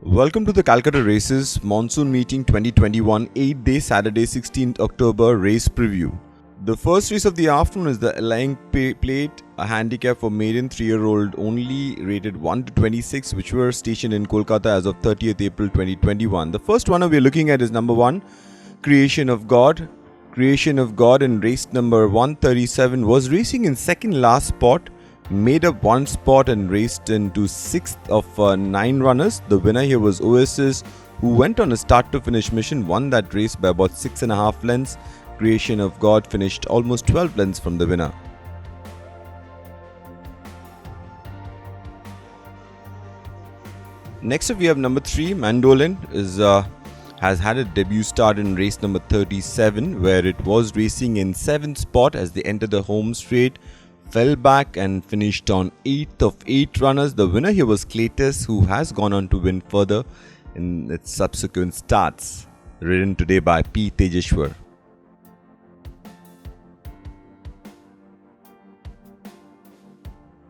Welcome to the Calcutta Races Monsoon Meeting 2021 8-day Saturday 16th October race preview. The first race of the afternoon is the Allying Plate, a handicap for maiden 3-year-old only, rated 1 to 26, which were stationed in Kolkata as of 30th April 2021. The first runner we are looking at is number 1, Creation of God. Creation of God in race number 137 was racing in second last spot, made up one spot and raced into 6th of 9 runners. The winner here was Oasis, who went on a start to finish mission, won that race by about 6.5 lengths. Creation of God finished almost 12 lengths from the winner. Next up we have number 3, Mandolin has had a debut start in race number 37, where it was racing in 7th spot as they entered the home straight, fell back and finished on 8th of 8 runners. The winner here was Cletus, who has gone on to win further in its subsequent starts, ridden today by P. Tejeshwar.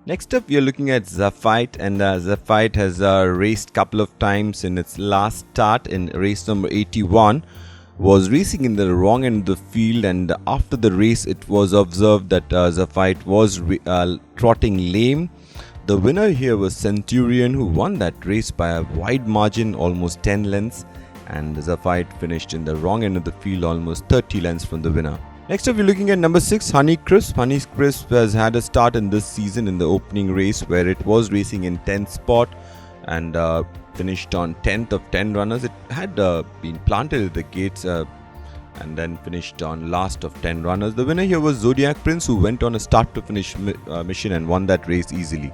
Next up we are looking at Zafite, and Zafite has raced couple of times in its last start in race number 81. Was racing in the wrong end of the field, and after the race it was observed that Zafite was trotting lame. The winner here was Centurion, who won that race by a wide margin, almost 10 lengths, and Zafite finished in the wrong end of the field, almost 30 lengths from the winner. Next up we're looking at number 6, Honey Crisp. Honey Crisp has had a start in this season in the opening race, where it was racing in 10th spot and finished on 10th of 10 runners. It had been planted at the gates and then finished on last of 10 runners. The winner here was Zodiac Prince, who went on a start to finish mission and won that race easily.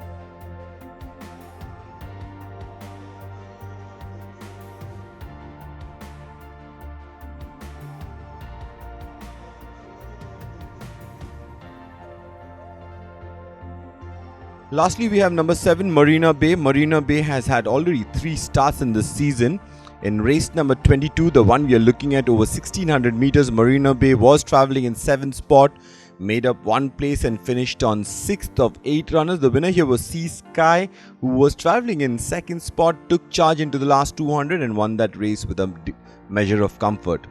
Lastly, we have number 7, Marina Bay. Marina Bay has had already 3 starts in this season. In race number 22, the one we are looking at over 1600 meters, Marina Bay was travelling in 7th spot, made up one place and finished on 6th of 8 runners. The winner here was Sea Sky, who was travelling in 2nd spot, took charge into the last 200 and won that race with a measure of comfort.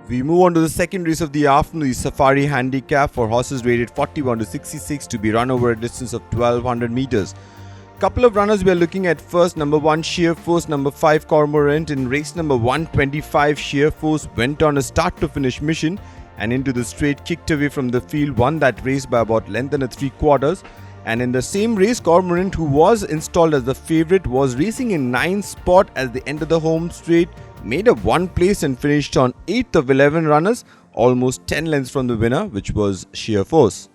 We move on to the second race of the afternoon, the Safari Handicap for horses rated 41 to 66 to be run over a distance of 1200 meters. Couple of runners we are looking at. First, number 1, Sheer Force, number 5, Cormorant. In race number 125, Sheer Force went on a start to finish mission and into the straight, kicked away from the field, won that race by about length and 3/4. And in the same race, Cormorant, who was installed as the favourite, was racing in 9th spot as they entered the home straight, made up one place and finished on 8th of 11 runners, almost 10 lengths from the winner, which was Sheer Force.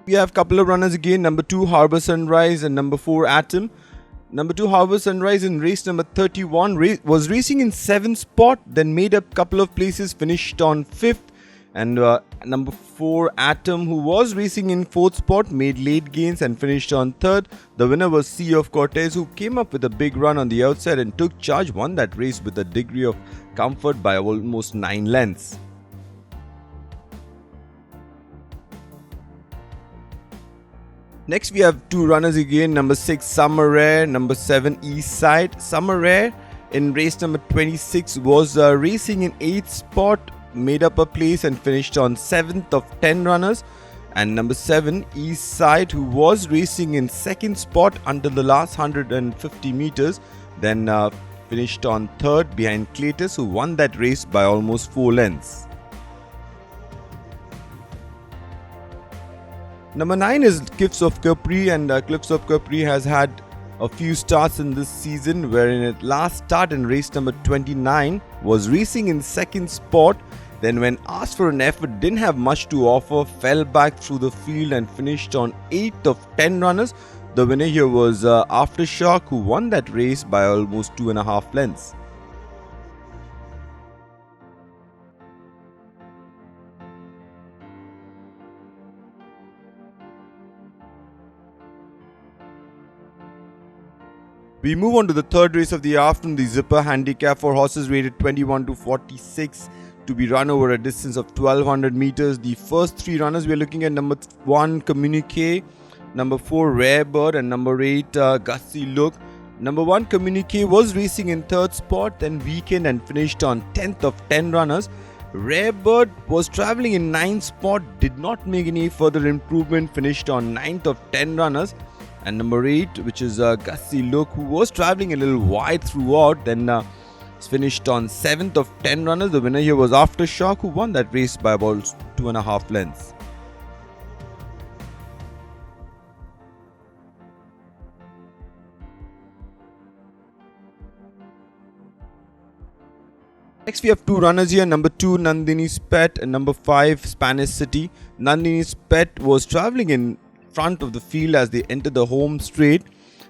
We have a couple of runners again, number 2, Harbour Sunrise, and number 4, Atom. Number 2, Harbour Sunrise, in race number 31 was racing in 7th spot, then made up a couple of places, finished on 5th. And number 4, Atom, who was racing in 4th spot, made late gains and finished on 3rd. The winner was Sea of Cortez, who came up with a big run on the outside and took charge, won that race with a degree of comfort by almost 9 lengths. Next we have 2 runners again, number 6, Summer Rare, number 7, East Side. Summer Rare in race number 26 was racing in 8th spot, made up a place and finished on 7th of 10 runners. And number 7, East Side, who was racing in 2nd spot until the last 150 meters, then finished on 3rd behind Cletus, who won that race by almost 4 lengths. Number 9 is Cliffs of Capri, and Cliffs of Capri has had a few starts in this season, wherein its last start in race number 29 was racing in 2nd spot, then when asked for an effort didn't have much to offer, fell back through the field and finished on 8th of 10 runners. The winner here was Aftershock, who won that race by almost 2.5 lengths. We move on to the third race of the afternoon, the Zipper Handicap for horses rated 21 to 46 to be run over a distance of 1200 meters. The first three runners we are looking at: number 1 Communique, number 4 Rare Bird, and number 8 Gusty Look. Number 1 Communique was racing in third spot, then weakened and finished on 10th of 10 runners. Rare Bird was travelling in 9th spot, did not make any further improvement, finished on 9th of 10 runners. And number 8, which is Gusty Look, who was travelling a little wide throughout, then finished on 7th of 10 runners. The winner here was Aftershock, who won that race by about 2.5 lengths. Next we have two runners here, number 2 Nandini's Pet and number 5 Spanish City. Nandini's Pet was travelling in front of the field as they entered the home straight.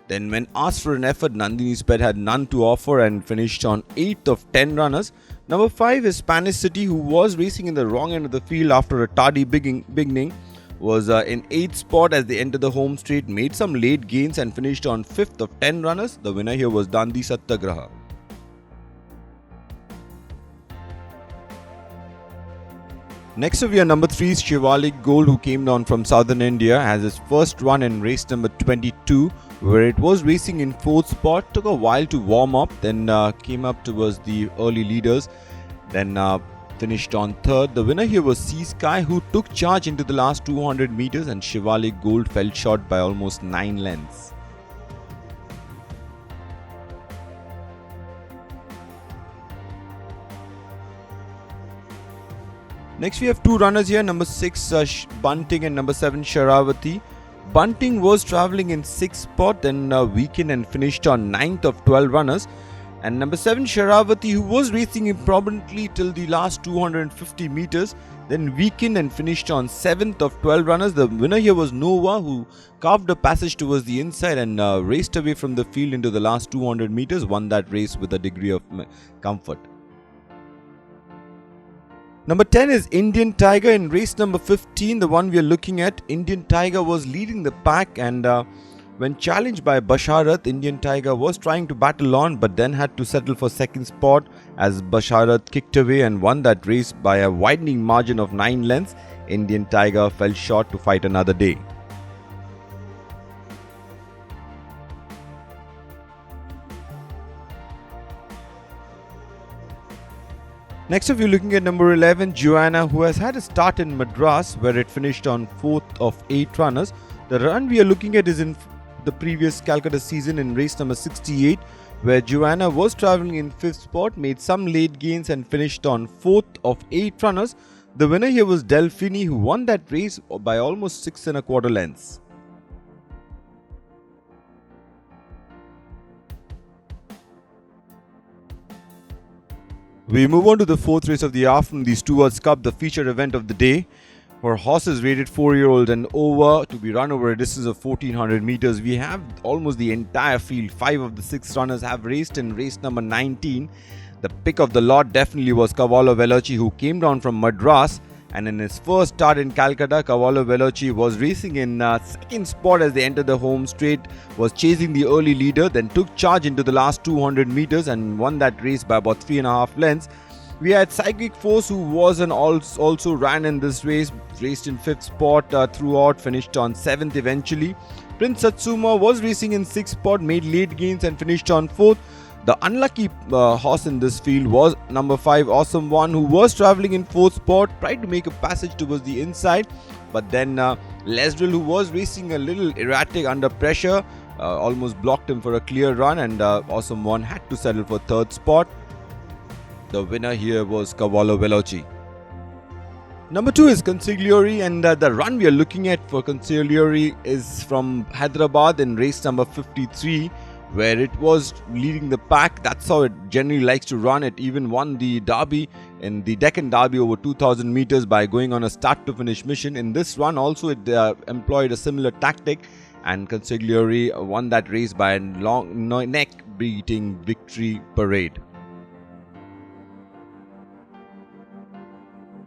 Then when asked for an effort, Nandini's Pet had none to offer and finished on 8th of 10 runners. Number 5 is Spanish City, who was racing in the wrong end of the field after a tardy beginning. Was in 8th spot as they entered the home straight, made some late gains and finished on 5th of 10 runners. The winner here was Dandi Satyagraha. Next up we have number 3 Shivalik Gold, who came down from southern India, has his first run in race number 22, where it was racing in 4th spot. Took a while to warm up, then came up towards the early leaders, then finished on 3rd. The winner here was Sea Sky, who took charge into the last 200 meters, and Shivalik Gold fell short by almost 9 lengths. Next we have two runners here, number 6 Bunting and number 7 Sharavati. Bunting was travelling in 6th spot, then weakened and finished on 9th of 12 runners. And number 7 Sharavati, who was racing improbably till the last 250 meters, then weakened and finished on 7th of 12 runners. The winner here was Nova, who carved a passage towards the inside and raced away from the field into the last 200 meters, won that race with a degree of comfort. Number 10 is Indian Tiger in race number 15, the one we are looking at. Indian Tiger was leading the pack, and when challenged by Basharat, Indian Tiger was trying to battle on but then had to settle for second spot as Basharat kicked away and won that race by a widening margin of 9 lengths. Indian Tiger fell short to fight another day. Next up, we're looking at number 11, Joanna, who has had a start in Madras, where it finished on 4th of 8 runners. The run we are looking at is in the previous Calcutta season in race number 68, where Joanna was travelling in 5th spot, made some late gains and finished on 4th of 8 runners. The winner here was Delphini, who won that race by almost 6 1/4 lengths. We move on to the fourth race of the afternoon, the Stewards Cup, the featured event of the day. For horses rated 4-year-old and over to be run over a distance of 1400 meters, we have almost the entire field. 5 of the 6 runners have raced in race number 19. The pick of the lot definitely was Cavallo Veloci, who came down from Madras, and in his first start in Calcutta, Cavallo Veloci was racing in second spot as they entered the home straight, was chasing the early leader, then took charge into the last 200 meters and won that race by about 3.5 lengths. We had Psychic Force, who was and also ran in this race, raced in 5th spot throughout, finished on 7th eventually. Prince Satsuma was racing in 6th spot, made late gains and finished on 4th. The unlucky horse in this field was number 5 Awesome One, who was travelling in 4th spot, tried to make a passage towards the inside, but then Lesdrill, who was racing a little erratic under pressure, almost blocked him for a clear run, and Awesome One had to settle for 3rd spot. The winner here was Cavallo Veloci. Number 2 is Consigliere, and the run we are looking at for Consigliere is from Hyderabad in race number 53, where it was leading the pack. That's how it generally likes to run. It even won the Derby in the Deccan Derby over 2000 meters by going on a start to finish mission. In this run also it employed a similar tactic, and Consigliere won that race by a long neck beating victory parade.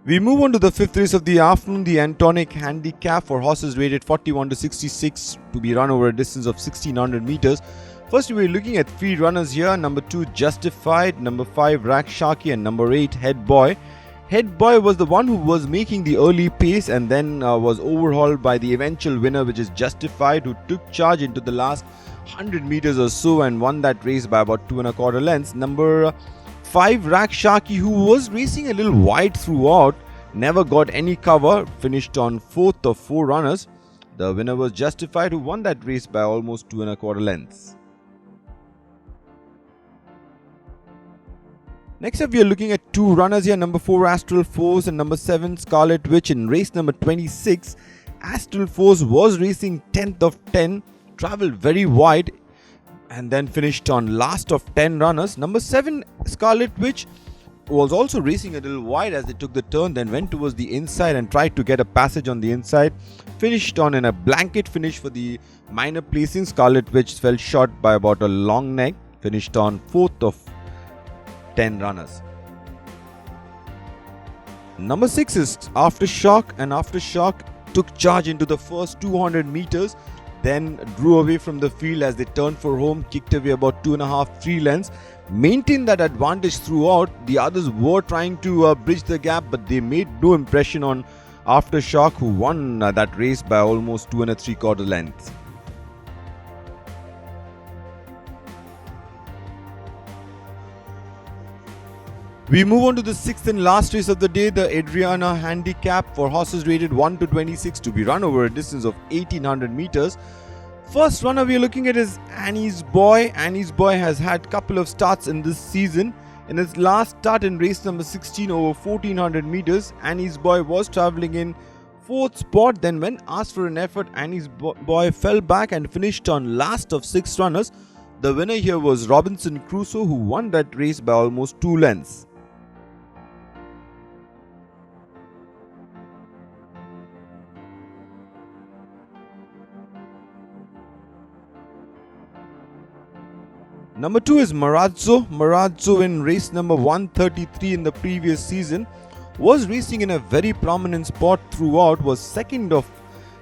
We move on to the 5th race of the afternoon, the Antonic Handicap for horses rated 41 to 66 to be run over a distance of 1600 meters. First, we're looking at 3 runners here. Number 2, Justified, number 5, Rakshaki, and number 8, Head Boy. Head Boy was the one who was making the early pace and then was overhauled by the eventual winner, which is Justified, who took charge into the last 100 meters or so and won that race by about 2.25 lengths. Number 5, Rack Sharky, who was racing a little wide throughout, never got any cover, finished on 4th of 4 runners. The winner was Justified, who won that race by almost 2.25 lengths. Next up, we are looking at 2 runners here. Number 4, Astral Force, and number 7, Scarlet Witch. In race number 26, Astral Force was racing 10th of 10, travelled very wide and then finished on last of 10 runners. Number 7, Scarlet Witch, was also racing a little wide as they took the turn, then went towards the inside and tried to get a passage on the inside. Finished on in a blanket finish for the minor placing. Scarlet Witch fell short by about a long neck, finished on 4th of 10 runners. Number 6 is Aftershock, and Aftershock took charge into the first 200 meters, then drew away from the field as they turned for home, kicked away about 2.5-3 lengths, maintained that advantage throughout. The others were trying to bridge the gap, but they made no impression on Aftershock, who won that race by almost 2.75 lengths. We move on to the 6th and last race of the day, the Adriana Handicap for horses rated 1 to 26 to be run over a distance of 1800 meters. First runner we are looking at is Annie's Boy. Annie's Boy has had a couple of starts in this season. In its last start in race number 16 over 1400 meters, Annie's Boy was travelling in 4th spot. Then when asked for an effort, Annie's Boy fell back and finished on last of 6 runners. The winner here was Robinson Crusoe, who won that race by almost 2 lengths. Number 2 is Marazzo. Marazzo, in race number 133 in the previous season, was racing in a very prominent spot throughout, was second of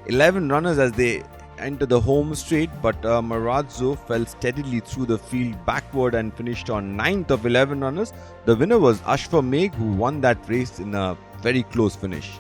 11 runners as they entered the home straight, but Marazzo fell steadily through the field backward and finished on 9th of 11 runners. The winner was Ashfa Meg, who won that race in a very close finish.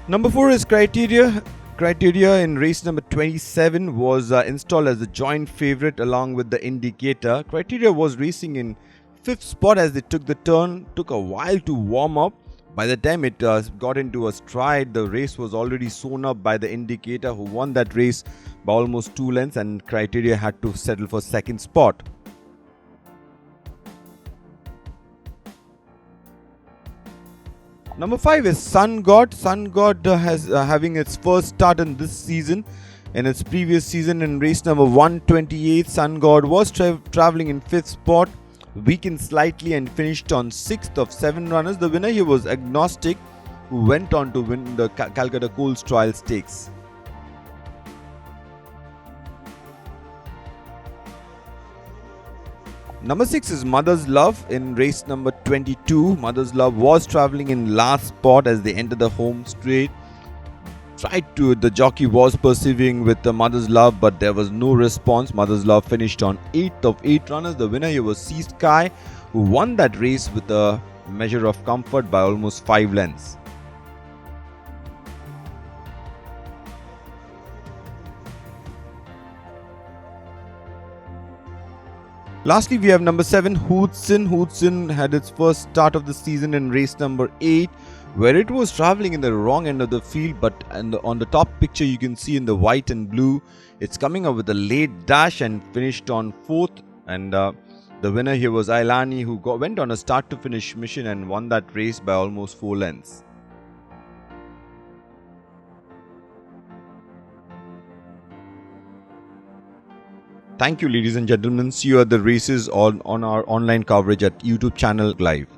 Number 4 is Criteria. Criteria in race number 27 was installed as the joint favourite along with the Indicator. Criteria was racing in 5th spot as they took the turn. Took a while to warm up. By the time it got into a stride, the race was already sewn up by the Indicator, who won that race by almost 2 lengths, and Criteria had to settle for 2nd spot. Number 5 is Sun God. Sun God has having its first start in this season. In its previous season, in race number 128, Sun God was travelling in 5th spot, weakened slightly and finished on 6th of 7 runners. The winner here was Agnostic, who went on to win the Calcutta Coles Trial Stakes. Number 6 is Mother's Love. In race number 22, Mother's Love was travelling in last spot as they entered the home straight. The jockey was persevering with the Mother's Love, but there was no response. Mother's Love finished on 8th of 8 runners. The winner here was Sea Sky, who won that race with a measure of comfort by almost 5 lengths. Lastly, we have number 7, Hootsin. Hootsin had its first start of the season in race number 8, where it was travelling in the wrong end of the field, but on the top picture you can see in the white and blue, it's coming up with a late dash and finished on 4th. And the winner here was Ailani, who went on a start to finish mission and won that race by almost 4 lengths. Thank you, ladies and gentlemen. See you at the races on our online coverage at YouTube channel live.